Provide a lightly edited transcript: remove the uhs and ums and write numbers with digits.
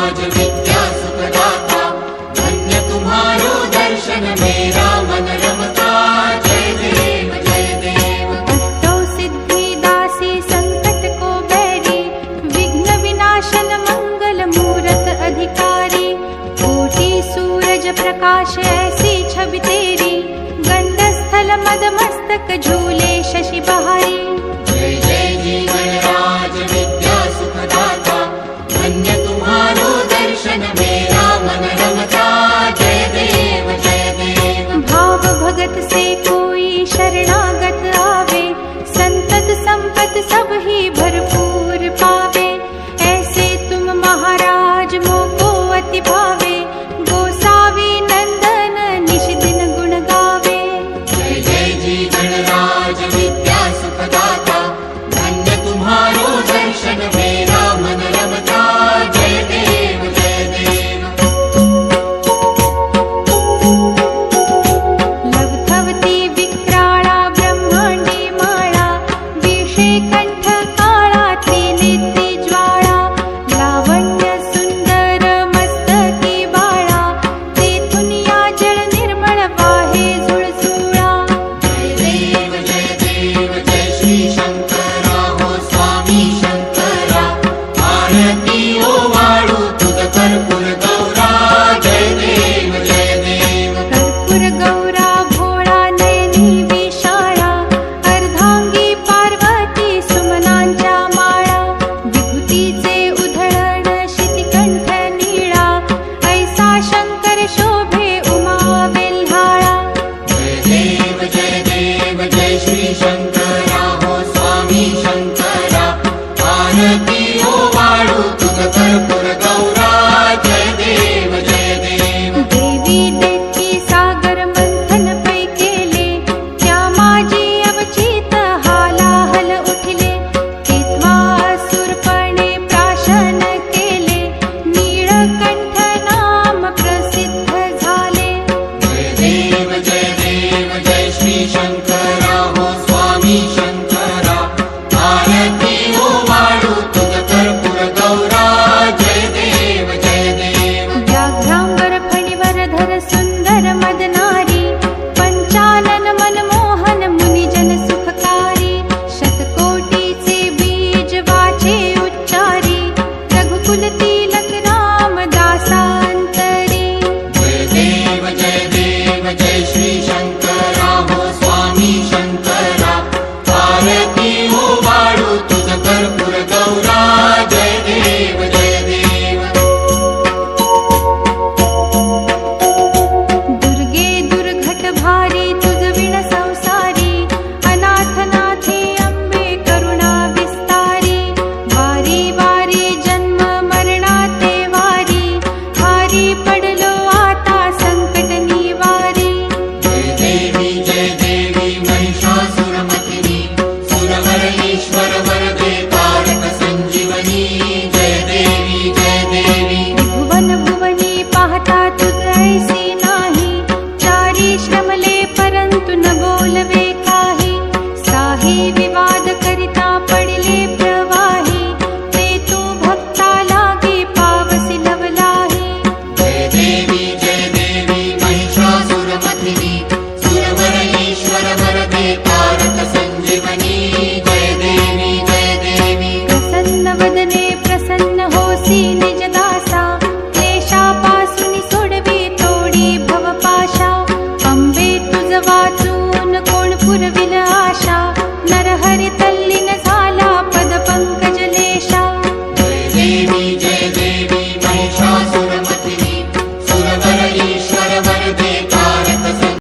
गणराज विद्या सुखदाता, धन्य तुम्हारो दर्शन मेरा मन रमता। जय देव जय देव। अष्टौ सिद्धि दासी संकट को बैरी, विघ्न विनाशन मंगल मूरत अधिकारी। कोटि सूरज प्रकाश ऐसी छवि तेरी, गंध स्थल मद मस्तक झूले शशि बहारी। जय जय जी गणराज विद्या सुखदाता, धन्य तुम्हारो दर्शन मेरा मन रमता। जय देव जय देव। भाव भगत से कोई शरणागत आवे, संतत संपत सब ही भरपूर पावे। ऐसे तुम महाराज मोको अति भावे, गोसावी नंदन निश दिन गुण गावे। जय जय जी गणराज विद्या सुखदाता, धन्य तुम्हारो दर्शन मेरा मन रमता। जय देव जय देव। लवथवती विक्राळा ब्रह्मांडी माळा, विषे कंठ काळा त्रिनेत्री ज्वाळा। लावण्य सुंदर मस्तकी बाळा, तेथून या जळ निर्मळ वाहे झुळझुळा। जय देव जय श्री शंकरा हो स्वामी शंकरा, आरती ओ वाळू तुझ कर्पूर गौरा। जय देव जय देव। कर्पूर गौरा भोळा नयनी विशाळा, अर्धांगी पार्वती सुमनांच्या माळा। विभूतीचे उधळण शितिकंठ नीळा, ऐसा शंकर शोभे उमा वेल्हाळा। जय देव जय श्री शंकरा हो स्वामी शंकरा, आरती ओ वाळू तुझ कर्पूर गौरा। जय देव जय देव। देवी देवी सागर मंथन पै केले, त्या माझी अवचित हालाहल उठले। तेव्हा असुरपणे प्राशन केले, नीळकंठ नाम प्रसिद्ध झाले। जय देव जय श्री शंकरा हो स्वामी शंकरा, आरती ओ वाळू तुझ कर्पूर गौरा। जय देव जय देव। व्याघ्रांबर फणीवर धर सुंदर मदनारी, पंचानन मनमोहन मुनिजन सुखकारी। शतकोटीचे बीज वाचे उच्चारी, रघुकुल